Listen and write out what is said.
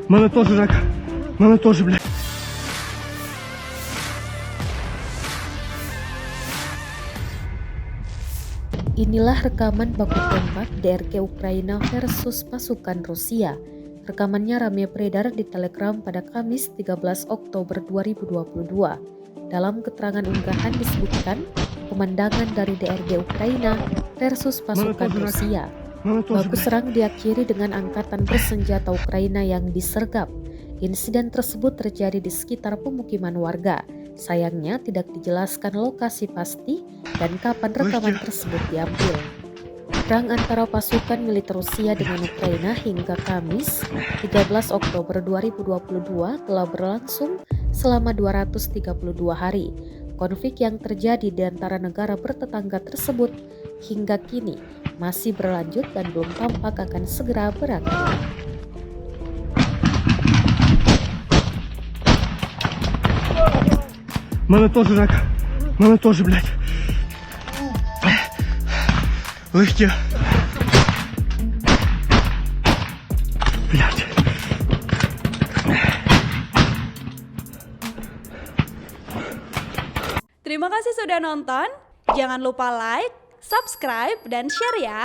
Mana тоже рак. Mana тоже, блядь. Inilah rekaman baku tembak DRG Ukraina versus pasukan Rusia. Rekamannya ramai beredar di Telegram pada Kamis 13 Oktober 2022. Dalam keterangan unggahan disebutkan pemandangan dari DRG Ukraina versus pasukan Rusia. Baku serang diakhiri dengan angkatan bersenjata Ukraina yang disergap. Insiden tersebut terjadi di sekitar pemukiman warga. Sayangnya tidak dijelaskan lokasi pasti dan kapan rekaman tersebut diambil. Perang antara pasukan militer Rusia dengan Ukraina hingga Kamis 13 Oktober 2022 telah berlangsung selama 232 hari. Konflik yang terjadi di antara negara bertetangga tersebut hingga kini masih berlanjut dan belum tampak akan segera berakhir. Mana тоже рак. Mana тоже, блядь. Легкие. Блядь. Terima kasih sudah nonton. Jangan lupa like, subscribe, dan share ya.